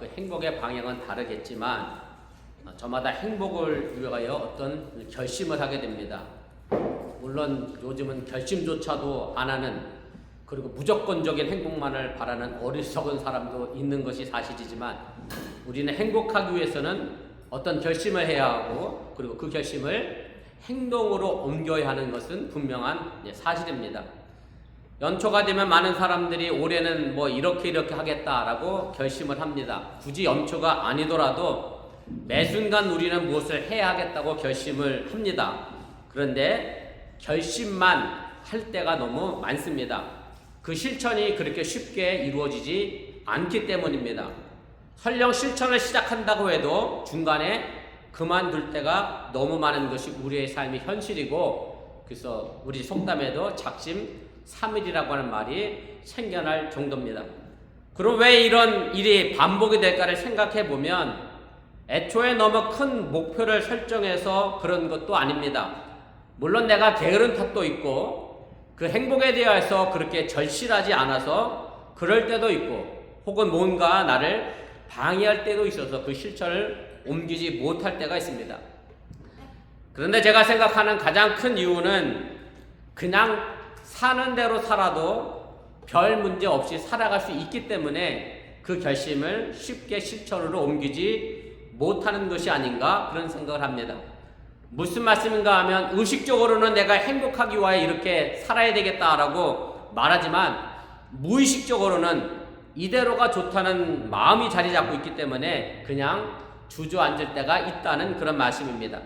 그 행복의 방향은 다르겠지만 저마다 행복을 위하여 어떤 결심을 하게 됩니다. 물론 요즘은 결심조차도 안 하는, 그리고 무조건적인 행복만을 바라는 어리석은 사람도 있는 것이 사실이지만, 우리는 행복하기 위해서는 어떤 결심을 해야 하고, 그리고 그 결심을 행동으로 옮겨야 하는 것은 분명한 사실입니다. 연초가 되면 많은 사람들이 올해는 뭐 이렇게 하겠다라고 결심을 합니다. 굳이 연초가 아니더라도 매 순간 우리는 무엇을 해야 하겠다고 결심을 합니다. 그런데 결심만 할 때가 너무 많습니다. 그 실천이 그렇게 쉽게 이루어지지 않기 때문입니다. 설령 실천을 시작한다고 해도 중간에 그만둘 때가 너무 많은 것이 우리의 삶의 현실이고, 그래서 우리 속담에도 작심삼일이라고 하는 말이 생겨날 정도입니다. 그럼 왜 이런 일이 반복이 될까를 생각해 보면, 애초에 너무 큰 목표를 설정해서 그런 것도 아닙니다. 물론 내가 게으른 탓도 있고, 그 행복에 대해서 그렇게 절실하지 않아서 그럴 때도 있고, 혹은 뭔가 나를 방해할 때도 있어서 그 실천을 옮기지 못할 때가 있습니다. 그런데 제가 생각하는 가장 큰 이유는, 그냥 사는 대로 살아도 별 문제 없이 살아갈 수 있기 때문에 그 결심을 쉽게 실천으로 옮기지 못하는 것이 아닌가, 그런 생각을 합니다. 무슨 말씀인가 하면, 의식적으로는 내가 행복하기 위해 이렇게 살아야 되겠다라고 말하지만, 무의식적으로는 이대로가 좋다는 마음이 자리 잡고 있기 때문에 그냥 주저앉을 때가 있다는 그런 말씀입니다.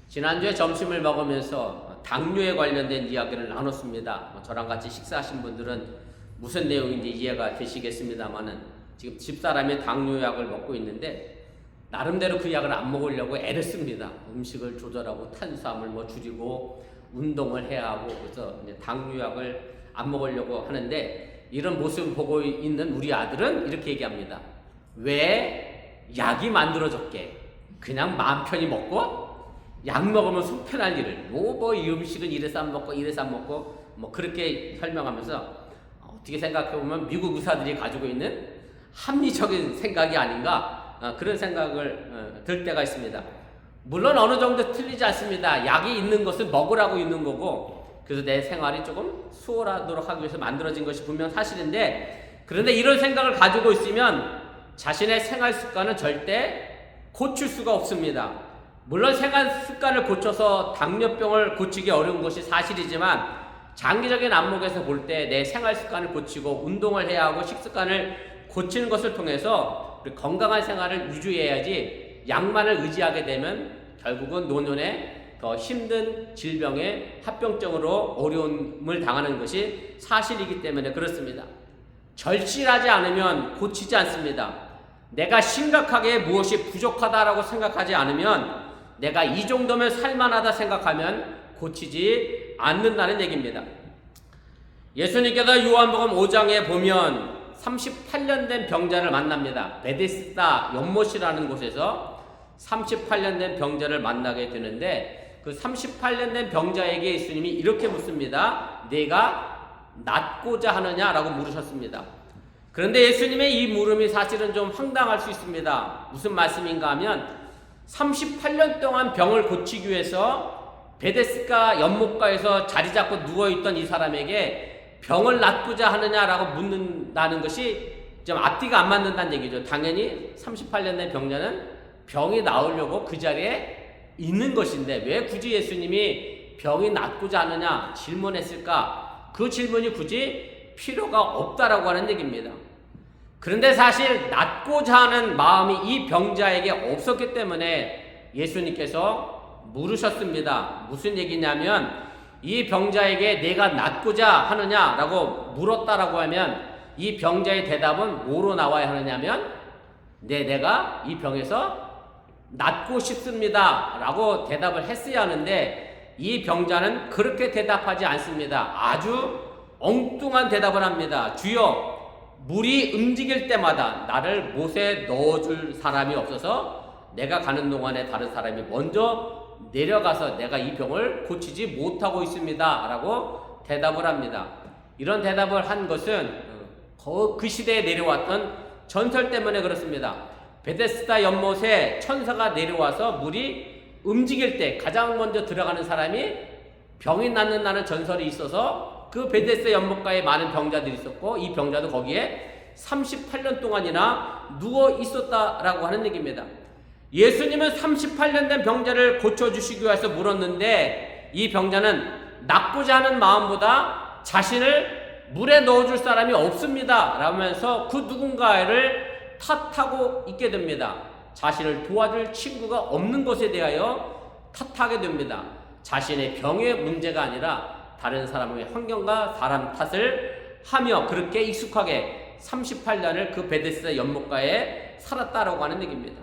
지난주에 점심을 먹으면서 당뇨에 관련된 이야기를 나눴습니다. 저랑 같이 식사하신 분들은 무슨 내용인지 이해가 되시겠습니다만은, 지금 집사람이 당뇨약을 먹고 있는데 나름대로 그 약을 안 먹으려고 애를 씁니다. 음식을 조절하고 탄수화물 뭐 줄이고 운동을 해야 하고, 그래서 이제 당뇨약을 안 먹으려고 하는데, 이런 모습을 보고 있는 우리 아들은 이렇게 얘기합니다. 왜 약이 만들어졌게? 그냥 마음 편히 먹고 약 먹으면 속 편할 일을, 뭐 이 음식은 이래서 안 먹고 이래서 안 먹고, 뭐 그렇게 설명하면서, 어떻게 생각해보면 미국 의사들이 가지고 있는 합리적인 생각이 아닌가, 그런 생각을 들 때가 있습니다. 물론 어느 정도 틀리지 않습니다. 약이 있는 것은 먹으라고 있는 거고, 그래서 내 생활이 조금 수월하도록 하기 위해서 만들어진 것이 분명 사실인데, 그런데 이런 생각을 가지고 있으면 자신의 생활 습관은 절대 고칠 수가 없습니다. 물론 생활 습관을 고쳐서 당뇨병을 고치기 어려운 것이 사실이지만, 장기적인 안목에서 볼 때 내 생활 습관을 고치고 운동을 해야 하고 식습관을 고치는 것을 통해서 우리 건강한 생활을 유지해야지, 약만을 의지하게 되면 결국은 노년에 더 힘든 질병의 합병증으로 어려움을 당하는 것이 사실이기 때문에 그렇습니다. 절실하지 않으면 고치지 않습니다. 내가 심각하게 무엇이 부족하다라고 생각하지 않으면, 내가 이 정도면 살만하다 생각하면 고치지 않는다는 얘기입니다. 예수님께서 요한복음 5장에 보면 38년 된 병자를 만납니다. 베데스다 연못이라는 곳에서 38년 된 병자를 만나게 되는데, 그 38년 된 병자에게 예수님이 이렇게 묻습니다. 내가 낫고자 하느냐라고 물으셨습니다. 그런데 예수님의 이 물음이 사실은 좀 황당할 수 있습니다. 무슨 말씀인가 하면, 38년 동안 병을 고치기 위해서 베데스다 연못가에서 자리 잡고 누워있던 이 사람에게 병을 낫고자 하느냐라고 묻는다는 것이 좀 앞뒤가 안 맞는다는 얘기죠. 당연히 38년 된 병자는 병이 나으려고 그 자리에 있는 것인데, 왜 굳이 예수님이 병이 낫고자 하느냐 질문했을까? 그 질문이 굳이 필요가 없다라고 하는 얘기입니다. 그런데 사실 낫고자 하는 마음이 이 병자에게 없었기 때문에 예수님께서 물으셨습니다. 무슨 얘기냐면, 이 병자에게 내가 낫고자 하느냐라고 물었다라고 하면, 이 병자의 대답은 뭐로 나와야 하느냐면, 내가 이 병에서 낫고 싶습니다 라고 대답을 했어야 하는데, 이 병자는 그렇게 대답하지 않습니다. 아주 엉뚱한 대답을 합니다. 주여, 물이 움직일 때마다 나를 못에 넣어줄 사람이 없어서 내가 가는 동안에 다른 사람이 먼저 내려가서 내가 이 병을 고치지 못하고 있습니다 라고 대답을 합니다. 이런 대답을 한 것은 그 시대에 내려왔던 전설 때문에 그렇습니다. 베데스다 연못에 천사가 내려와서 물이 움직일 때 가장 먼저 들어가는 사람이 병이 낫는다는 전설이 있어서 그 베데스다 연못가에 많은 병자들이 있었고 이 병자도 거기에 38년 동안이나 누워 있었다라고 하는 얘기입니다. 예수님은 38년 된 병자를 고쳐주시기 위해서 물었는데 이 병자는 낫고자 하는 마음보다 자신을 물에 넣어줄 사람이 없습니다 라면서 그 누군가를 탓하고 있게 됩니다. 자신을 도와줄 친구가 없는 것에 대하여 탓하게 됩니다. 자신의 병의 문제가 아니라 다른 사람의 환경과 사람 탓을 하며 그렇게 익숙하게 38년을 그 베데스다 연못가에 살았다라고 하는 얘기입니다.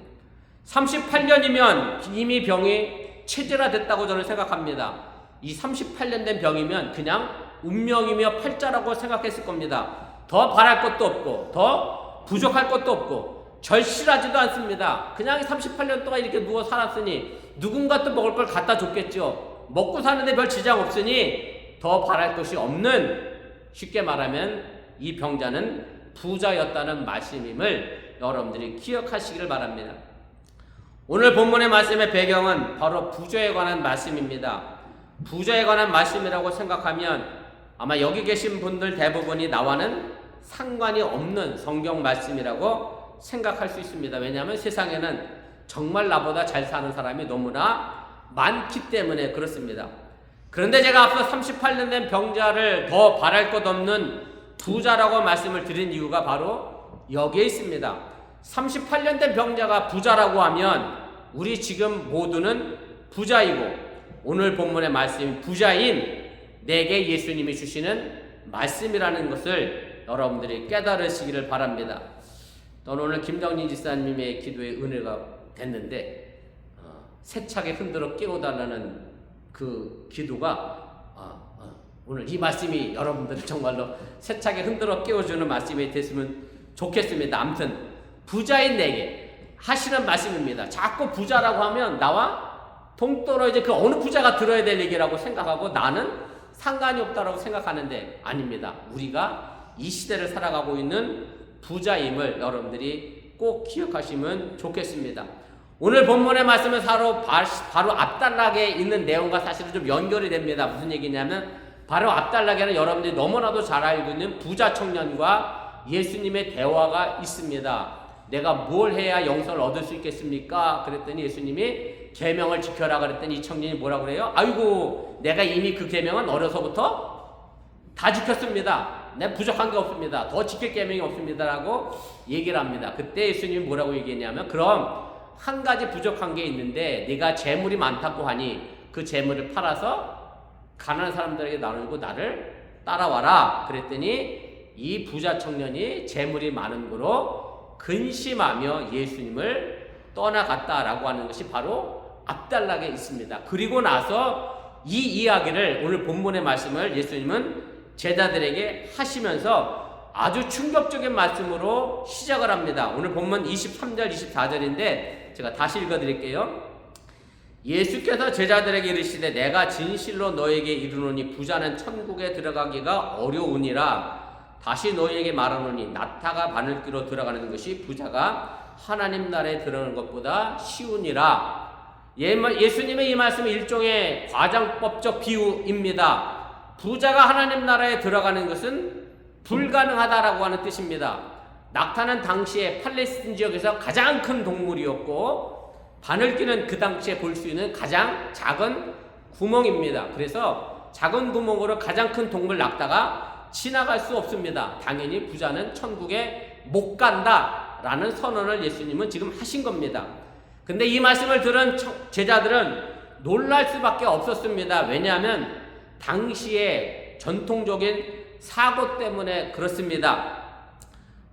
38년이면 이미 병이 체질화됐다고 저는 생각합니다. 이 38년 된 병이면 그냥 운명이며 팔자라고 생각했을 겁니다. 더 바랄 것도 없고 더 부족할 것도 없고 절실하지도 않습니다. 그냥 38년 동안 이렇게 누워 살았으니 누군가 또 먹을 걸 갖다 줬겠죠. 먹고 사는데 별 지장 없으니 더 바랄 것이 없는, 쉽게 말하면 이 병자는 부자였다는 말씀임을 여러분들이 기억하시기를 바랍니다. 오늘 본문의 말씀의 배경은 바로 부자에 관한 말씀입니다. 부자에 관한 말씀이라고 생각하면 아마 여기 계신 분들 대부분이 나와는 상관이 없는 성경 말씀이라고 생각할 수 있습니다. 왜냐하면 세상에는 정말 나보다 잘 사는 사람이 너무나 많기 때문에 그렇습니다. 그런데 제가 앞서 38년 된 병자를 더 바랄 것 없는 부자라고 말씀을 드린 이유가 바로 여기에 있습니다. 38년 된 병자가 부자라고 하면 우리 지금 모두는 부자이고 오늘 본문의 말씀이 부자인 내게 예수님이 주시는 말씀이라는 것을 여러분들이 깨달으시기를 바랍니다. 저는 오늘 김정진 지사님의 기도에 은혜가 됐는데 세차게 흔들어 깨워달라는 그 기도가 오늘 이 말씀이 여러분들 정말로 세차게 흔들어 깨워주는 말씀이 됐으면 좋겠습니다. 아무튼 부자인 내게 하시는 말씀입니다. 자꾸 부자라고 하면 나와 동떨어져 그 어느 부자가 들어야 될 얘기라고 생각하고 나는 상관이 없다라고 생각하는데 아닙니다. 우리가 이 시대를 살아가고 있는 부자임을 여러분들이 꼭 기억하시면 좋겠습니다. 오늘 본문의 말씀은 바로 앞단락에 있는 내용과 사실은 좀 연결이 됩니다. 무슨 얘기냐면 바로 앞단락에는 여러분들이 너무나도 잘 알고 있는 부자 청년과 예수님의 대화가 있습니다. 내가 뭘 해야 영생을 얻을 수 있겠습니까? 그랬더니 예수님이 계명을 지켜라 그랬더니 이 청년이 뭐라고 그래요? 아이고 내가 이미 그 계명은 어려서부터 다 지켰습니다. 내 부족한 게 없습니다. 더 지킬 계명이 없습니다 라고 얘기를 합니다. 그때 예수님이 뭐라고 얘기했냐면 그럼 한 가지 부족한 게 있는데 네가 재물이 많다고 하니 그 재물을 팔아서 가난한 사람들에게 나누고 나를 따라와라 그랬더니 이 부자 청년이 재물이 많은 거로 근심하며 예수님을 떠나갔다라고 하는 것이 바로 앞단락에 있습니다. 그리고 나서 이 이야기를 오늘 본문의 말씀을 예수님은 제자들에게 하시면서 아주 충격적인 말씀으로 시작을 합니다. 오늘 본문 23절 24절인데 제가 다시 읽어드릴게요. 예수께서 제자들에게 이르시되 내가 진실로 너에게 이르노니 부자는 천국에 들어가기가 어려우니라. 다시 너희에게 말하노니 낙타가 바늘귀로 들어가는 것이 부자가 하나님 나라에 들어가는 것보다 쉬우니라. 예수님의 이 말씀은 일종의 과장법적 비유입니다. 부자가 하나님 나라에 들어가는 것은 불가능하다라고 하는 뜻입니다. 낙타는 당시에 팔레스틴 지역에서 가장 큰 동물이었고 바늘귀는 그 당시에 볼 수 있는 가장 작은 구멍입니다. 그래서 작은 구멍으로 가장 큰 동물 낙타가 지나갈 수 없습니다. 당연히 부자는 천국에 못 간다라는 선언을 예수님은 지금 하신 겁니다. 근데 이 말씀을 들은 제자들은 놀랄 수밖에 없었습니다. 왜냐하면 당시에 전통적인 사고 때문에 그렇습니다.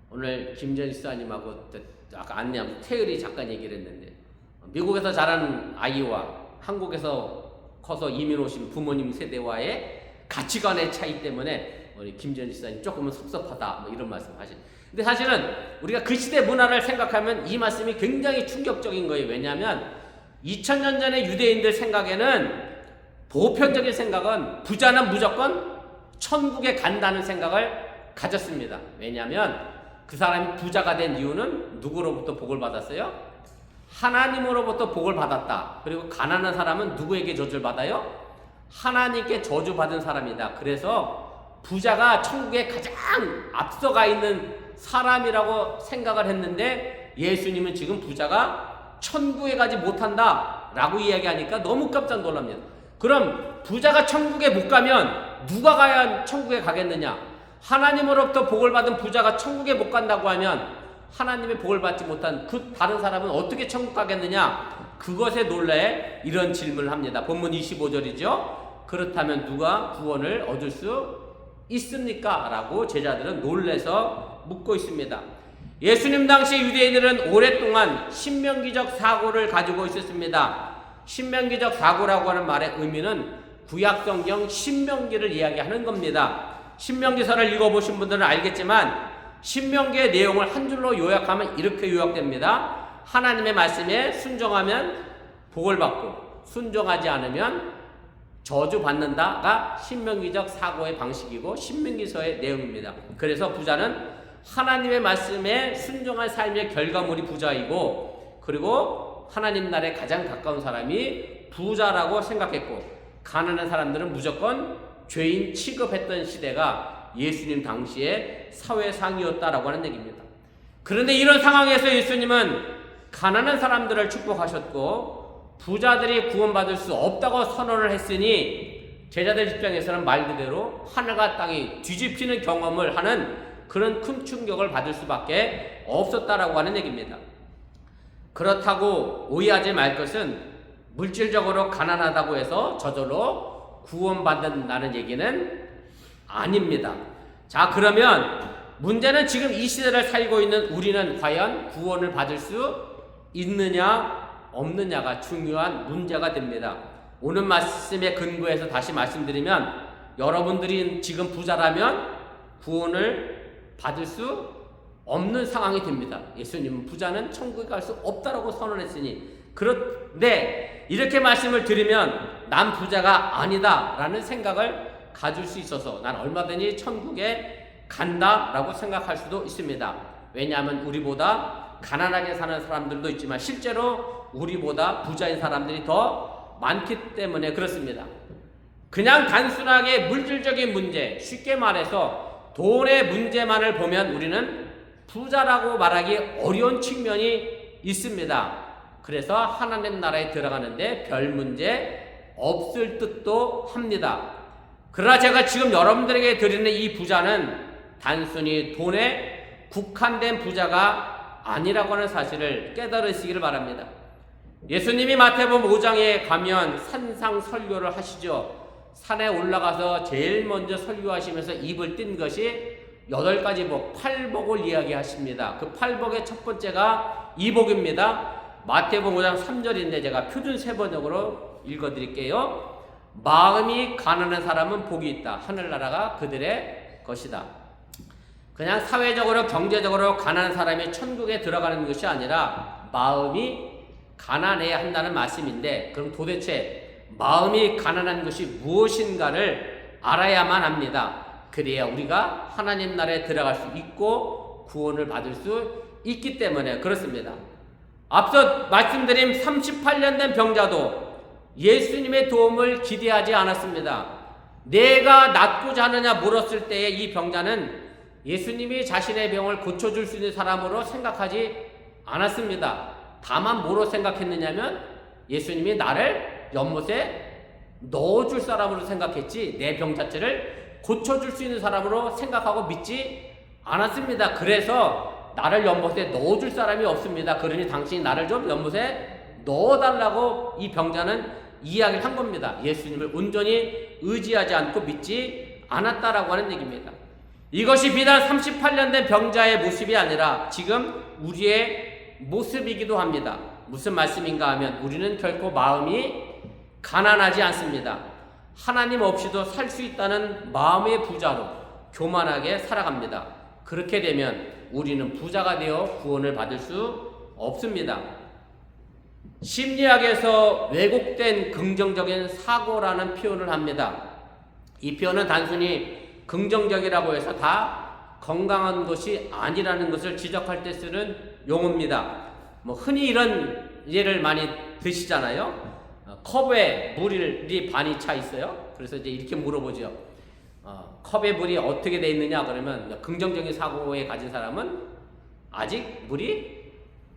오늘 김전 지사님하고 아까 안내하면서 태을이 잠깐 얘기를 했는데 미국에서 자란 아이와 한국에서 커서 이민 오신 부모님 세대와의 가치관의 차이 때문에 우리 김전 지사님 조금은 섭섭하다 뭐 이런 말씀 하시죠. 근데 사실은 우리가 그 시대 문화를 생각하면 이 말씀이 굉장히 충격적인 거예요. 왜냐하면 2000년 전의 유대인들 생각에는 보편적인 생각은 부자는 무조건 천국에 간다는 생각을 가졌습니다. 왜냐하면 그 사람이 부자가 된 이유는 누구로부터 복을 받았어요? 하나님으로부터 복을 받았다. 그리고 가난한 사람은 누구에게 저주를 받아요? 하나님께 저주받은 사람이다. 그래서 부자가 천국에 가장 앞서가 있는 사람이라고 생각을 했는데 예수님은 지금 부자가 천국에 가지 못한다 라고 이야기하니까 너무 깜짝 놀랍니다. 그럼 부자가 천국에 못 가면 누가 가야 천국에 가겠느냐? 하나님으로부터 복을 받은 부자가 천국에 못 간다고 하면 하나님의 복을 받지 못한 그 다른 사람은 어떻게 천국 가겠느냐? 그것에 놀래 이런 질문을 합니다. 본문 25절이죠. 그렇다면 누가 구원을 얻을 수 있습니까? 라고 제자들은 놀래서 묻고 있습니다. 예수님 당시 유대인들은 오랫동안 신명기적 사고를 가지고 있었습니다. 신명기적 사고라고 하는 말의 의미는 구약성경 신명기를 이야기하는 겁니다. 신명기서를 읽어보신 분들은 알겠지만 신명기의 내용을 한 줄로 요약하면 이렇게 요약됩니다. 하나님의 말씀에 순종하면 복을 받고 순종하지 않으면 저주받는다가 신명기적 사고의 방식이고 신명기서의 내용입니다. 그래서 부자는 하나님의 말씀에 순종한 삶의 결과물이 부자이고 그리고 하나님 나라에 가장 가까운 사람이 부자라고 생각했고 가난한 사람들은 무조건 죄인 취급했던 시대가 예수님 당시의 사회상이었다라고 하는 얘기입니다. 그런데 이런 상황에서 예수님은 가난한 사람들을 축복하셨고 부자들이 구원받을 수 없다고 선언을 했으니 제자들 입장에서는 말 그대로 하늘과 땅이 뒤집히는 경험을 하는 그런 큰 충격을 받을 수밖에 없었다라고 하는 얘기입니다. 그렇다고 오해하지 말 것은 물질적으로 가난하다고 해서 저절로 구원받는다는 얘기는 아닙니다. 자, 그러면 문제는 지금 이 시대를 살고 있는 우리는 과연 구원을 받을 수 있느냐 없느냐가 중요한 문제가 됩니다. 오늘 말씀의 근거에서 다시 말씀드리면 여러분들이 지금 부자라면 구원을 받을 수 없는 상황이 됩니다. 예수님은 부자는 천국에 갈 수 없다라고 선언했으니 그런데 이렇게 말씀을 드리면 난 부자가 아니다 라는 생각을 가질 수 있어서 난 얼마든지 천국에 간다라고 생각할 수도 있습니다. 왜냐하면 우리보다 가난하게 사는 사람들도 있지만 실제로 우리보다 부자인 사람들이 더 많기 때문에 그렇습니다. 그냥 단순하게 물질적인 문제, 쉽게 말해서 돈의 문제만을 보면 우리는 부자라고 말하기 어려운 측면이 있습니다. 그래서 하나님 나라에 들어가는데 별 문제 없을 듯도 합니다. 그러나 제가 지금 여러분들에게 드리는 이 부자는 단순히 돈에 국한된 부자가 아니라고 하는 사실을 깨달으시기를 바랍니다. 예수님이 마태복음 5장에 가면 산상 설교를 하시죠. 산에 올라가서 제일 먼저 설교하시면서 입을 띈 것이 8가지 복, 팔복을 이야기하십니다. 그 팔복의 첫 번째가 이 복입니다. 마태복음 5장 3절인데 제가 표준 세번역으로 읽어드릴게요. 마음이 가난한 사람은 복이 있다. 하늘나라가 그들의 것이다. 그냥 사회적으로 경제적으로 가난한 사람이 천국에 들어가는 것이 아니라 마음이 가난해야 한다는 말씀인데 그럼 도대체 마음이 가난한 것이 무엇인가를 알아야만 합니다. 그래야 우리가 하나님 나라에 들어갈 수 있고 구원을 받을 수 있기 때문에 그렇습니다. 앞서 말씀드린 38년 된 병자도 예수님의 도움을 기대하지 않았습니다. 내가 낫고자 하느냐 물었을 때에 이 병자는 예수님이 자신의 병을 고쳐줄 수 있는 사람으로 생각하지 않았습니다. 다만 뭐로 생각했느냐면 예수님이 나를 연못에 넣어줄 사람으로 생각했지 내 병 자체를 고쳐줄 수 있는 사람으로 생각하고 믿지 않았습니다. 그래서 나를 연못에 넣어줄 사람이 없습니다. 그러니 당신이 나를 좀 연못에 넣어달라고 이 병자는 이야기를 한 겁니다. 예수님을 온전히 의지하지 않고 믿지 않았다라고 하는 얘기입니다. 이것이 비단 38년 된 병자의 모습이 아니라 지금 우리의 모습이기도 합니다. 무슨 말씀인가 하면 우리는 결코 마음이 가난하지 않습니다. 하나님 없이도 살 수 있다는 마음의 부자로 교만하게 살아갑니다. 그렇게 되면 우리는 부자가 되어 구원을 받을 수 없습니다. 심리학에서 왜곡된 긍정적인 사고라는 표현을 합니다. 이 표현은 단순히 긍정적이라고 해서 다 건강한 것이 아니라는 것을 지적할 때 쓰는 용어입니다. 뭐 흔히 이런 예를 많이 드시잖아요. 컵에 물이 반이 차 있어요. 그래서 이제 이렇게 물어보죠. 컵에 물이 어떻게 돼 있느냐 그러면 긍정적인 사고에 가진 사람은 아직 물이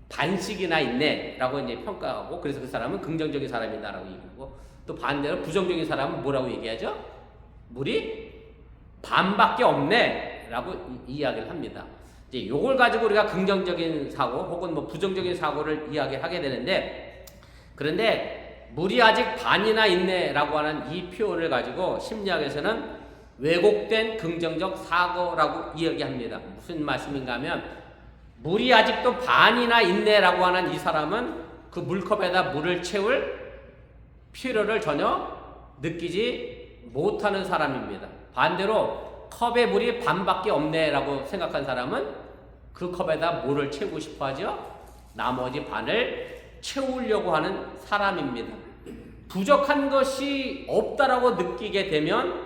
반씩이나 있네 라고 이제 평가하고, 그래서 그 사람은 긍정적인 사람이다 라고 얘기하고, 또 반대로 부정적인 사람은 뭐라고 얘기하죠? 물이 반밖에 없네 라고 이야기를 합니다. 이제 요걸 가지고 우리가 긍정적인 사고 혹은 뭐 부정적인 사고를 이야기하게 되는데, 그런데 물이 아직 반이나 있네 라고 하는 이 표현을 가지고 심리학에서는 왜곡된 긍정적 사고라고 이야기합니다. 무슨 말씀인가 하면, 물이 아직도 반이나 있네 라고 하는 이 사람은 그 물컵에다 물을 채울 필요를 전혀 느끼지 못하는 사람입니다. 반대로 컵에 물이 반밖에 없네 라고 생각한 사람은 그 컵에다 물을 채우고 싶어 하죠. 나머지 반을 채우려고 하는 사람입니다. 부족한 것이 없다라고 느끼게 되면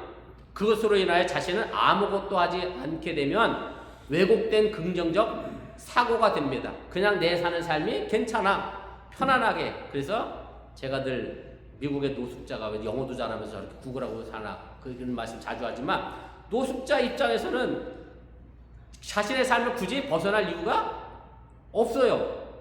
그것으로 인하여 자신은 아무것도 하지 않게 되면 왜곡된 긍정적 사고가 됩니다. 그냥 내 사는 삶이 괜찮아, 편안하게. 그래서 제가 늘 미국의 노숙자가 왜 영어도 잘하면서 저렇게 구글하고 사나 그런 말씀 자주 하지만, 노숙자 입장에서는 자신의 삶을 굳이 벗어날 이유가 없어요.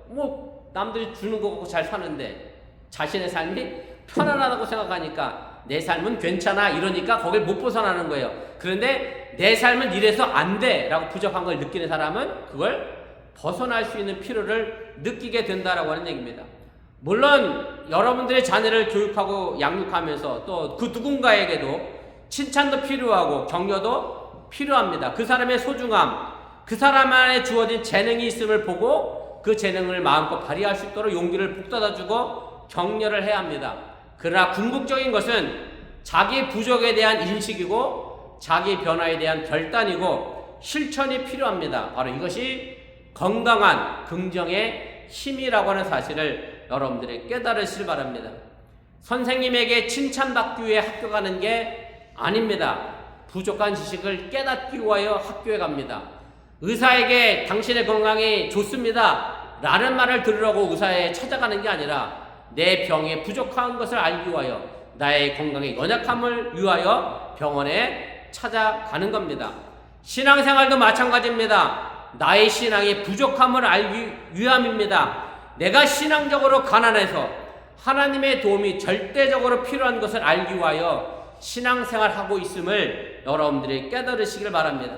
뭐 남들이 주는 거 갖고 잘 사는데 자신의 삶이 편안하다고 생각하니까 내 삶은 괜찮아 이러니까 거길 못 벗어나는 거예요. 그런데 내 삶은 이래서 안 돼 라고 부족한 걸 느끼는 사람은 그걸 벗어날 수 있는 필요를 느끼게 된다라고 하는 얘기입니다. 물론 여러분들의 자녀를 교육하고 양육하면서 또 그 누군가에게도 칭찬도 필요하고 격려도 필요합니다. 그 사람의 소중함, 그 사람 안에 주어진 재능이 있음을 보고 그 재능을 마음껏 발휘할 수 있도록 용기를 북돋아주고 격려를 해야 합니다. 그러나 궁극적인 것은 자기 부족에 대한 인식이고 자기 변화에 대한 결단이고 실천이 필요합니다. 바로 이것이 건강한 긍정의 힘이라고 하는 사실을 여러분들이 깨달으시길 바랍니다. 선생님에게 칭찬받기 위해 학교 가는 게 아닙니다. 부족한 지식을 깨닫기 위하여 학교에 갑니다. 의사에게 당신의 건강이 좋습니다 라는 말을 들으려고 의사에 찾아가는 게 아니라 내 병에 부족한 것을 알기 위하여 나의 건강의 연약함을 위하여 병원에 찾아가는 겁니다. 신앙생활도 마찬가지입니다. 나의 신앙의 부족함을 알기 위함입니다. 내가 신앙적으로 가난해서 하나님의 도움이 절대적으로 필요한 것을 알기 위하여 신앙생활하고 있음을 여러분들이 깨달으시길 바랍니다.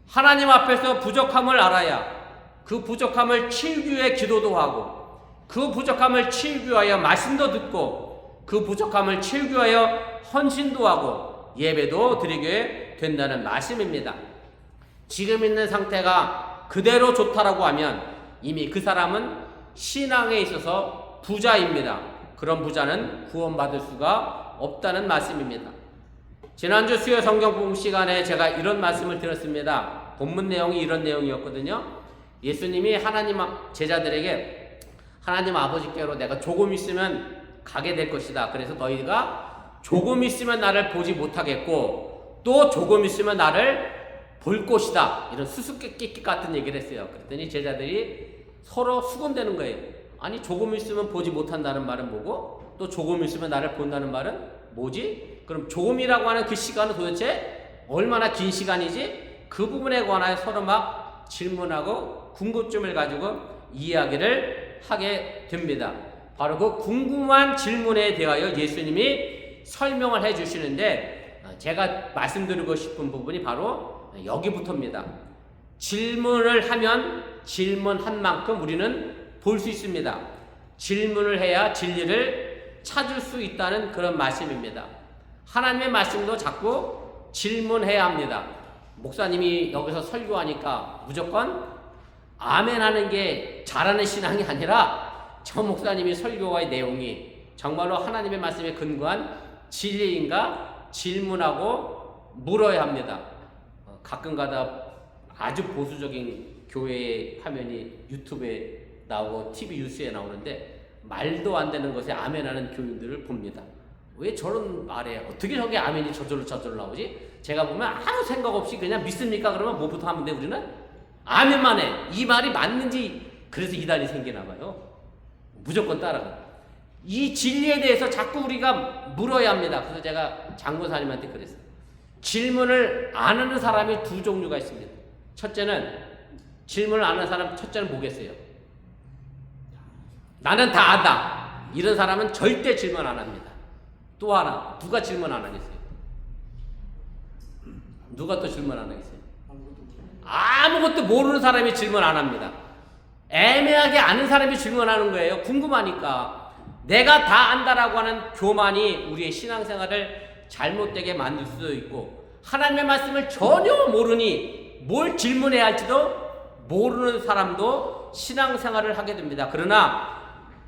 하나님 앞에서 부족함을 알아야 그 부족함을 채우기 위해 기도도 하고, 그 부족함을 채우기 위하여 말씀도 듣고, 그 부족함을 채우기 위하여 헌신도 하고 예배도 드리게 된다는 말씀입니다. 지금 있는 상태가 그대로 좋다라고 하면 이미 그 사람은 신앙에 있어서 부자입니다. 그런 부자는 구원받을 수가 없다는 말씀입니다. 지난주 수요 성경 공부 시간에 제가 이런 말씀을 드렸습니다. 본문 내용이 이런 내용이었거든요. 예수님이 하나님 제자들에게 하나님 아버지께로 내가 조금 있으면 가게 될 것이다. 그래서 너희가 조금 있으면 나를 보지 못하겠고 또 조금 있으면 나를 볼 것이다. 이런 수수께끼 같은 얘기를 했어요. 그랬더니 제자들이 서로 수군대는 거예요. 아니 조금 있으면 보지 못한다는 말은 뭐고 또 조금 있으면 나를 본다는 말은 뭐지? 그럼 조금이라고 하는 그 시간은 도대체 얼마나 긴 시간이지? 그 부분에 관하여 서로 막 질문하고 궁금증을 가지고 이야기를 하게 됩니다. 바로 그 궁금한 질문에 대하여 예수님이 설명을 해 주시는데 제가 말씀드리고 싶은 부분이 바로 여기부터입니다. 질문을 하면 질문한 만큼 우리는 볼 수 있습니다. 질문을 해야 진리를 찾을 수 있다는 그런 말씀입니다. 하나님의 말씀도 자꾸 질문해야 합니다. 목사님이 여기서 설교하니까 무조건 아멘 하는 게 잘하는 신앙이 아니라 저 목사님이 설교와의 내용이 정말로 하나님의 말씀에 근거한 진리인가 질문하고 물어야 합니다. 가끔가다 아주 보수적인 교회의 화면이 유튜브에 나오고 TV 뉴스에 나오는데 말도 안 되는 것에 아멘하는 교인들을 봅니다. 왜 저런 말에 어떻게 저게 아멘이 저절로 나오지? 제가 보면 아무 생각 없이 그냥 믿습니까? 그러면 뭐부터 하면 돼 우리는? 아멘만 해. 이 말이 맞는지. 그래서 이단이 생기나 봐요. 무조건 따라가. 이 진리에 대해서 자꾸 우리가 물어야 합니다. 그래서 제가 장고사님한테 그랬어요. 질문을 안 하는 사람이 두 종류가 있습니다. 첫째는 질문을 안 하는 사람, 첫째는 뭐겠어요? 나는 다 안다. 이런 사람은 절대 질문 안 합니다. 또 하나, 누가 질문 안 하겠어요? 누가 또 질문 안 하겠어요? 아무것도 모르는 사람이 질문 안 합니다. 애매하게 아는 사람이 질문하는 거예요. 궁금하니까. 내가 다 안다라고 하는 교만이 우리의 신앙생활을 잘못되게 만들 수도 있고, 하나님의 말씀을 전혀 모르니 뭘 질문해야 할지도 모르는 사람도 신앙생활을 하게 됩니다. 그러나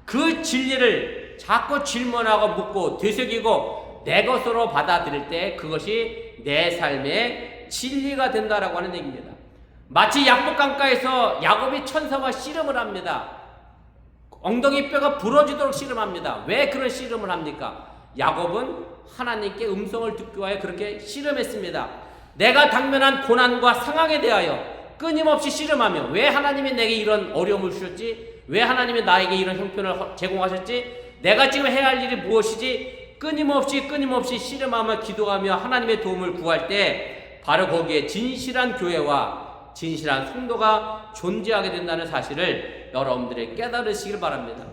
그 진리를 자꾸 질문하고 묻고 되새기고 내 것으로 받아들일 때 그것이 내 삶의 진리가 된다라고 하는 얘기입니다. 마치 약복강가에서 야곱이 천사와 씨름을 합니다. 엉덩이 뼈가 부러지도록 씨름합니다. 왜 그런 씨름을 합니까? 야곱은 하나님께 음성을 듣기 위하여 그렇게 씨름했습니다. 내가 당면한 고난과 상황에 대하여 끊임없이 씨름하며 왜 하나님이 내게 이런 어려움을 주셨지? 왜 하나님이 나에게 이런 형편을 제공하셨지? 내가 지금 해야 할 일이 무엇이지? 끊임없이 씨름하며 기도하며 하나님의 도움을 구할 때 바로 거기에 진실한 교회와 진실한 성도가 존재하게 된다는 사실을 여러분들이 깨달으시길 바랍니다.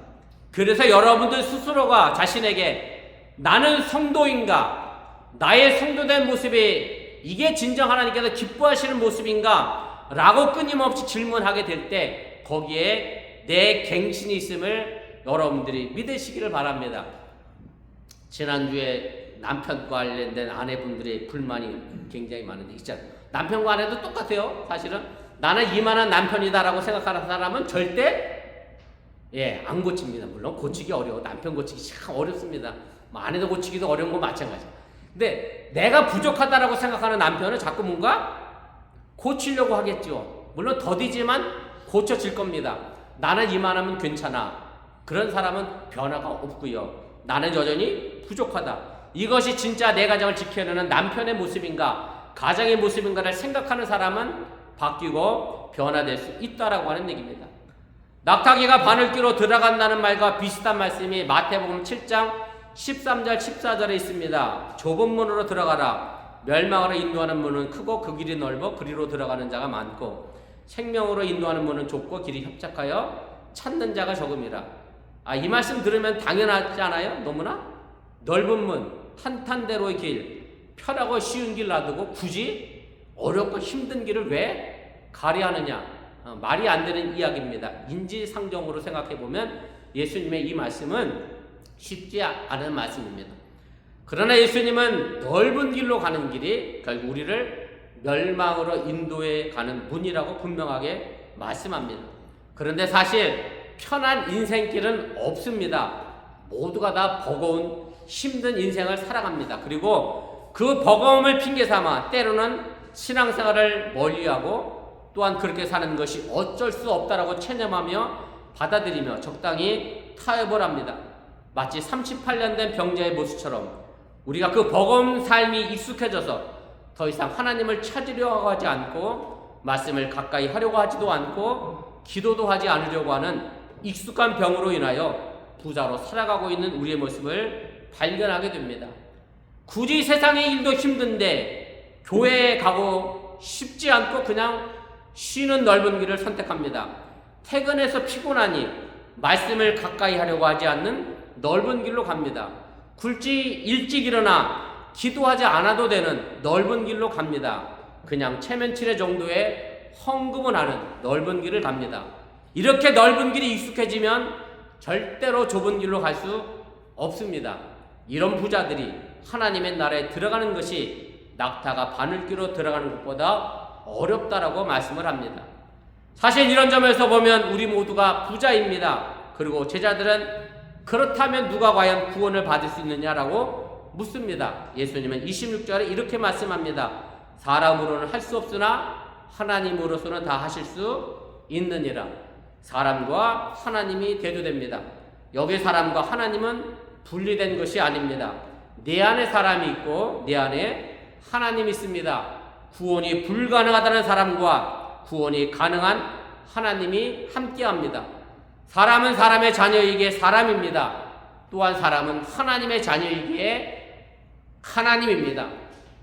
그래서 여러분들 스스로가 자신에게 나는 성도인가? 나의 성도된 모습이 이게 진정 하나님께서 기뻐하시는 모습인가? 라고 끊임없이 질문하게 될 때 거기에 내 갱신이 있음을 여러분들이 믿으시기를 바랍니다. 지난주에 남편과 관련된 아내분들의 불만이 굉장히 많은데 있잖아요. 남편과 아내도 똑같아요. 사실은 나는 이만한 남편이다라고 생각하는 사람은 절대 안 고칩니다. 물론 고치기 어려워. 남편 고치기 참 어렵습니다. 아내도 고치기도 어려운 건 마찬가지야. 근데 내가 부족하다라고 생각하는 남편은 자꾸 뭔가 고치려고 하겠죠. 물론 더디지만 고쳐질 겁니다. 나는 이만하면 괜찮아. 그런 사람은 변화가 없고요. 나는 여전히 부족하다. 이것이 진짜 내 가정을 지켜내는 남편의 모습인가, 가정의 모습인가를 생각하는 사람은 바뀌고 변화될 수 있다라고 하는 얘기입니다. 낙타기가 바늘귀로 들어간다는 말과 비슷한 말씀이 마태복음 7장 13절 14절에 있습니다. 좁은 문으로 들어가라. 멸망으로 인도하는 문은 크고 그 길이 넓어 그리로 들어가는 자가 많고 생명으로 인도하는 문은 좁고 길이 협착하여 찾는 자가 적음이라. 이 말씀 들으면 당연하지 않아요? 너무나 넓은 문, 탄탄대로의 길, 편하고 쉬운 길 놔두고 굳이 어렵고 힘든 길을 왜 가리하느냐? 말이 안 되는 이야기입니다. 인지상정으로 생각해보면 예수님의 이 말씀은 쉽지 않은 말씀입니다. 그러나 예수님은 넓은 길로 가는 길이 결국 우리를 멸망으로 인도해 가는 문이라고 분명하게 말씀합니다. 그런데 사실 편한 인생길은 없습니다. 모두가 다 버거운 힘든 인생을 살아갑니다. 그리고 그 버거움을 핑계 삼아 때로는 신앙생활을 멀리하고 또한 그렇게 사는 것이 어쩔 수 없다라고 체념하며 받아들이며 적당히 타협을 합니다. 마치 38년 된 병자의 모습처럼 우리가 그 버거운 삶이 익숙해져서 더 이상 하나님을 찾으려고 하지 않고 말씀을 가까이 하려고 하지도 않고 기도도 하지 않으려고 하는 익숙한 병으로 인하여 부자로 살아가고 있는 우리의 모습을 발견하게 됩니다. 굳이 세상의 일도 힘든데 교회에 가고 싶지 않고 그냥 쉬는 넓은 길을 선택합니다. 퇴근해서 피곤하니 말씀을 가까이 하려고 하지 않는 넓은 길로 갑니다. 굳이 일찍 일어나 기도하지 않아도 되는 넓은 길로 갑니다. 그냥 체면치레 정도의 헌금을 하는 넓은 길을 갑니다. 이렇게 넓은 길이 익숙해지면 절대로 좁은 길로 갈 수 없습니다. 이런 부자들이 하나님의 나라에 들어가는 것이 낙타가 바늘귀로 들어가는 것보다 어렵다라고 말씀을 합니다. 사실 이런 점에서 보면 우리 모두가 부자입니다. 그리고 제자들은 그렇다면 누가 과연 구원을 받을 수 있느냐라고 묻습니다. 예수님은 26절에 이렇게 말씀합니다. 사람으로는 할 수 없으나 하나님으로서는 다 하실 수 있느니라. 사람과 하나님이 대조됩니다. 여기 사람과 하나님은 분리된 것이 아닙니다. 내 안에 사람이 있고 내 안에 하나님이 있습니다. 구원이 불가능하다는 사람과 구원이 가능한 하나님이 함께합니다. 사람은 사람의 자녀이기에 사람입니다. 또한 사람은 하나님의 자녀이기에 하나님입니다.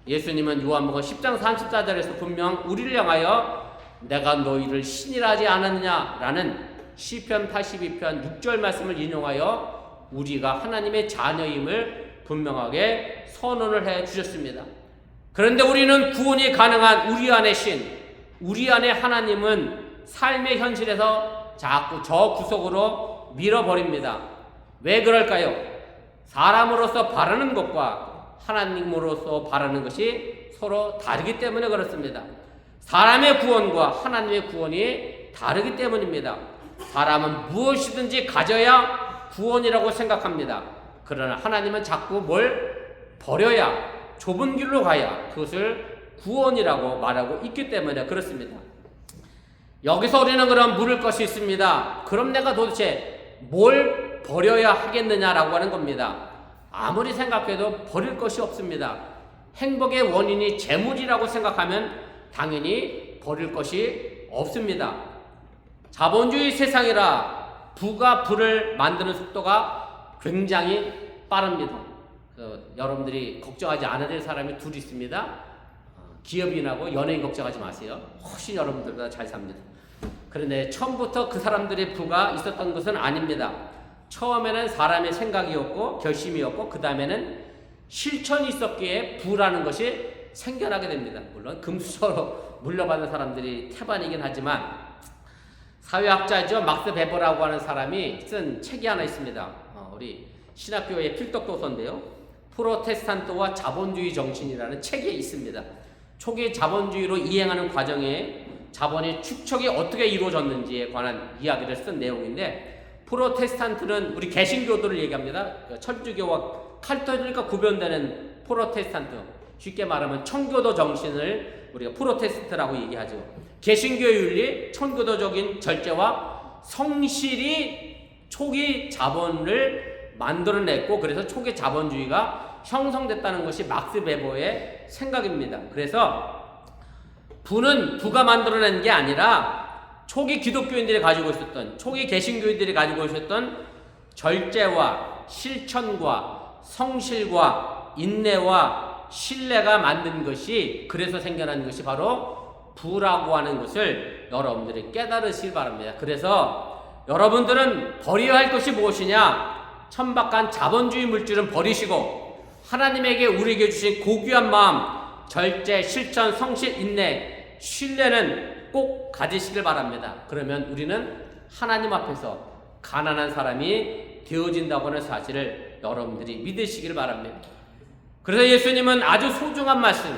예수님은 요한복음 10장 34절에서 분명 우리를 향하여 내가 너희를 신이라 하지 않았느냐라는 시편 82편 6절 말씀을 인용하여 우리가 하나님의 자녀임을 분명하게 선언을 해 주셨습니다. 그런데 우리는 구원이 가능한 우리 안의 신, 우리 안의 하나님은 삶의 현실에서 자꾸 저 구석으로 밀어버립니다. 왜 그럴까요? 사람으로서 바라는 것과 하나님으로서 바라는 것이 서로 다르기 때문에 그렇습니다. 사람의 구원과 하나님의 구원이 다르기 때문입니다. 사람은 무엇이든지 가져야 구원이라고 생각합니다. 그러나 하나님은 자꾸 뭘 버려야, 좁은 길로 가야 그것을 구원이라고 말하고 있기 때문에 그렇습니다. 여기서 우리는 그럼 물을 것이 있습니다. 그럼 내가 도대체 뭘 버려야 하겠느냐라고 하는 겁니다. 아무리 생각해도 버릴 것이 없습니다. 행복의 원인이 재물이라고 생각하면 당연히 버릴 것이 없습니다. 자본주의 세상이라 부가 부를 만드는 속도가 굉장히 빠릅니다. 여러분들이 걱정하지 않아야 될 사람이 둘 있습니다. 기업인하고 연예인 걱정하지 마세요. 훨씬 여러분들보다 잘 삽니다. 그런데 처음부터 그 사람들의 부가 있었던 것은 아닙니다. 처음에는 사람의 생각이었고 결심이었고 그 다음에는 실천이 있었기에 부라는 것이 생겨나게 됩니다. 물론 금수저로 물려받은 사람들이 태반이긴 하지만 사회학자죠. 막스 베버라고 하는 사람이 쓴 책이 하나 있습니다. 우리 신학교의 필독도서인데요. 프로테스탄트와 자본주의 정신이라는 책이 있습니다. 초기 자본주의로 이행하는 과정에 자본의 축적이 어떻게 이루어졌는지에 관한 이야기를 쓴 내용인데, 프로테스탄트는 우리 개신교도를 얘기합니다. 천주교와 칼토릭과 구별되는 프로테스탄트, 쉽게 말하면 청교도 정신을 우리가 프로테스트라고 얘기하죠. 개신교의 윤리, 청교도적인 절제와 성실이 초기 자본을 만들어냈고, 그래서 초기 자본주의가 형성됐다는 것이 막스 베버의 생각입니다. 그래서 부는 부가 만들어낸 게 아니라 초기 기독교인들이 가지고 있었던, 초기 개신교인들이 가지고 있었던 절제와 실천과 성실과 인내와 신뢰가 만든 것이, 그래서 생겨난 것이 바로 부라고 하는 것을 여러분들이 깨달으시기 바랍니다. 그래서 여러분들은 버려야 할 것이 무엇이냐? 천박한 자본주의 물질은 버리시고 하나님에게 우리에게 주신 고귀한 마음, 절제, 실천, 성실, 인내, 신뢰는 꼭 가지시길 바랍니다. 그러면 우리는 하나님 앞에서 가난한 사람이 되어진다고 하는 사실을 여러분들이 믿으시길 바랍니다. 그래서 예수님은 아주 소중한 말씀,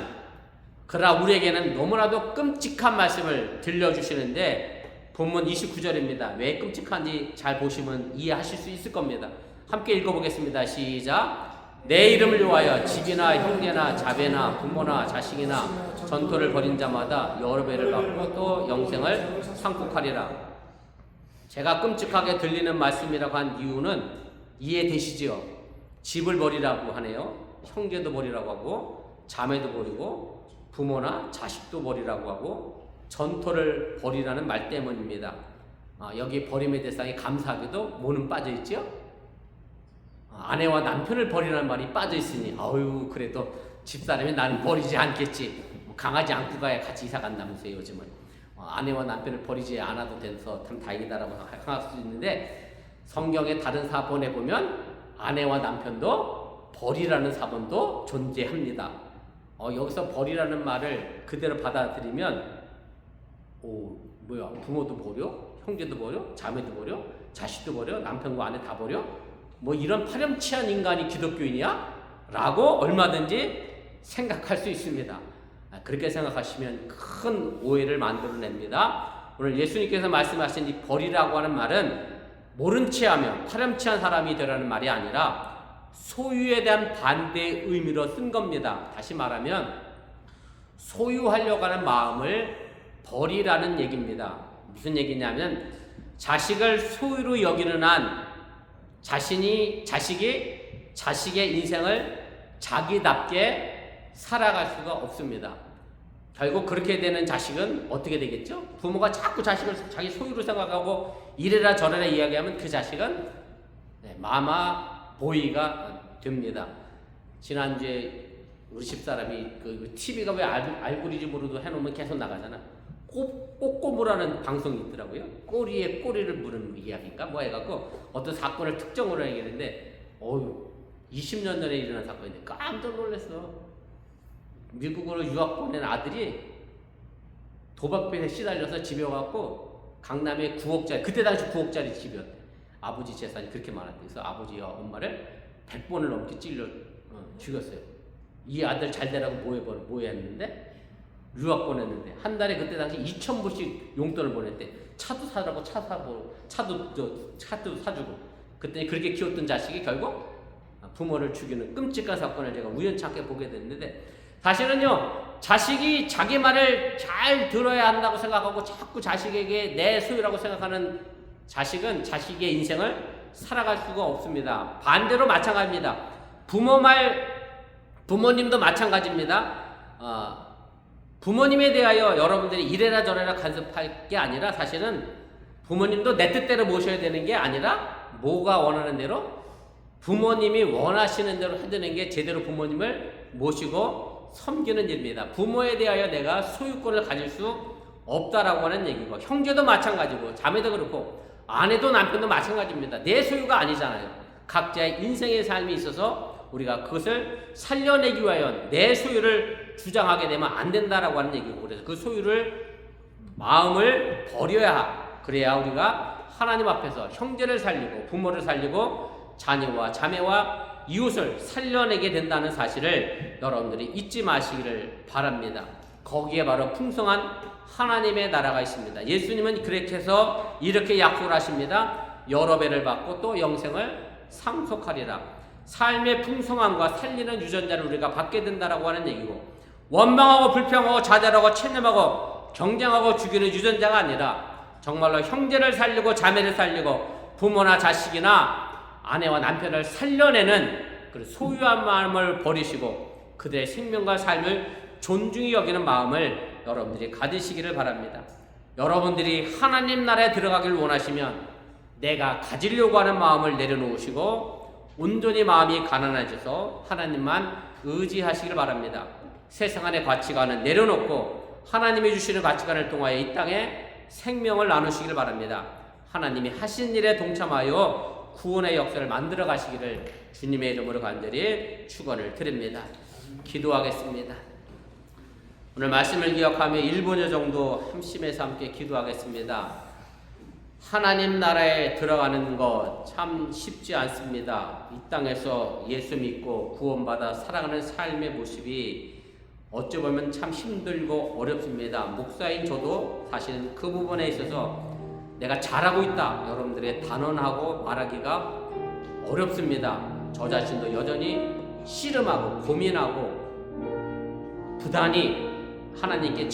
그러나 우리에게는 너무나도 끔찍한 말씀을 들려주시는데, 본문 29절입니다. 왜 끔찍한지 잘 보시면 이해하실 수 있을 겁니다. 함께 읽어보겠습니다. 시작. 내 이름을 위하여 집이나 형제나 자배나 부모나 자식이나 전토를 벌인 자마다 여러 배를 받고 또 영생을 상속하리라. 제가 끔찍하게 들리는 말씀이라고 한 이유는 이해되시죠? 집을 버리라고 하네요. 형제도 버리라고 하고 자매도 버리고 부모나 자식도 버리라고 하고 전토를 버리라는 말 때문입니다. 여기 버림의 대상이 감사하게도 뭐는 빠져있죠? 아내와 남편을 버리라는 말이 빠져있으니 아유 그래도 집사람이 나는 버리지 않겠지. 강아지 안고 가야 같이 이사 간다면서요. 요즘은 아내와 남편을 버리지 않아도 돼서 참 다행이다라고 생각할 수 있는데, 성경의 다른 사본에 보면 아내와 남편도 버리라는 사본도 존재합니다. 여기서 버리라는 말을 그대로 받아들이면 뭐야, 부모도 버려? 형제도 버려? 자매도 버려? 자식도 버려? 남편과 아내 다 버려? 뭐 이런 파렴치한 인간이 기독교인이야? 라고 얼마든지 생각할 수 있습니다. 그렇게 생각하시면 큰 오해를 만들어냅니다. 오늘 예수님께서 말씀하신 이 버리라고 하는 말은 모른 채 하면 파렴치한 사람이 되라는 말이 아니라 소유에 대한 반대의 의미로 쓴 겁니다. 다시 말하면 소유하려고 하는 마음을 버리라는 얘기입니다. 무슨 얘기냐면 자식을 소유로 여기는 한 자식이 자식의 인생을 자기답게 살아갈 수가 없습니다. 결국 그렇게 되는 자식은 어떻게 되겠죠? 부모가 자꾸 자식을 자기 소유로 생각하고 이래라 저래라 이야기하면 그 자식은 마마 보이가 됩니다. 지난주에 우리 집사람이 그 TV가 왜 알고리즘으로도 해놓으면 계속 나가잖아. 꼬꼬무라는 방송이 있더라고요. 꼬리에 꼬리를 무는 이야기인가 뭐 해갖고 어떤 사건을 특정으로 얘기했는데 20년 전에 일어난 사건인데 깜짝 놀랐어. 미국으로 유학 보낸 아들이 도박빚에 시달려서 집에 와갖고 강남에 9억짜리, 그때 당시 9억짜리 집이었대. 아버지 재산이 그렇게 많았대. 그래서 아버지와 엄마를 100번을 넘게 찔러 죽였어요. 이 아들 잘 되라고 뭐했는데 유학 보냈는데 한 달에 그때 당시 2,000불씩 용돈을 보냈대. 차도 사라고 차도 사주고. 그때 그렇게 키웠던 자식이 결국 부모를 죽이는 끔찍한 사건을 제가 우연찮게 보게 됐는데, 사실은요, 자식이 자기 말을 잘 들어야 한다고 생각하고 자꾸 자식에게 내 소유라고 생각하는 자식은 자식의 인생을 살아갈 수가 없습니다. 반대로 마찬가지입니다. 부모님도 마찬가지입니다. 부모님에 대하여 여러분들이 이래라 저래라 간섭할 게 아니라, 사실은 부모님도 내 뜻대로 모셔야 되는 게 아니라 뭐가 원하는 대로 부모님이 원하시는 대로 해드리는 게 제대로 부모님을 모시고 섬기는 일입니다. 부모에 대하여 내가 소유권을 가질 수 없다라고 하는 얘기고, 형제도 마찬가지고 자매도 그렇고 아내도 남편도 마찬가지입니다. 내 소유가 아니잖아요. 각자의 인생의 삶이 있어서 우리가 그것을 살려내기 위하여 내 소유를 주장하게 되면 안 된다라고 하는 얘기고, 그래서 그 소유를 마음을 버려야, 그래야 우리가 하나님 앞에서 형제를 살리고 부모를 살리고 자녀와 자매와 이웃을 살려내게 된다는 사실을 여러분들이 잊지 마시기를 바랍니다. 거기에 바로 풍성한 하나님의 나라가 있습니다. 예수님은 그렇게 해서 이렇게 약속을 하십니다. 여러 배를 받고 또 영생을 상속하리라. 삶의 풍성함과 살리는 유전자를 우리가 받게 된다라고 하는 얘기고, 원망하고 불평하고 자살하고 체념하고 경쟁하고 죽이는 유전자가 아니라 정말로 형제를 살리고 자매를 살리고 부모나 자식이나 아내와 남편을 살려내는 그 소유한 마음을 버리시고 그들의 생명과 삶을 존중히 여기는 마음을 여러분들이 가지시기를 바랍니다. 여러분들이 하나님 나라에 들어가길 원하시면 내가 가지려고 하는 마음을 내려놓으시고 온전히 마음이 가난해져서 하나님만 의지하시기를 바랍니다. 세상 안의 가치관은 내려놓고 하나님이 주시는 가치관을 통하여 이 땅에 생명을 나누시기를 바랍니다. 하나님이 하신 일에 동참하여 구원의 역사를 만들어 가시기를 주님의 이름으로 간절히 축원을 드립니다. 기도하겠습니다. 오늘 말씀을 기억하며 1분여 정도 함심해서 함께 기도하겠습니다. 하나님 나라에 들어가는 것 참 쉽지 않습니다. 이 땅에서 예수 믿고 구원받아 살아가는 삶의 모습이 어찌 보면 참 힘들고 어렵습니다. 목사인 저도 사실은 그 부분에 있어서 내가 잘하고 있다 여러분들의 단언하고 말하기가 어렵습니다. 저 자신도 여전히 씨름하고 고민하고 부단히 하나님께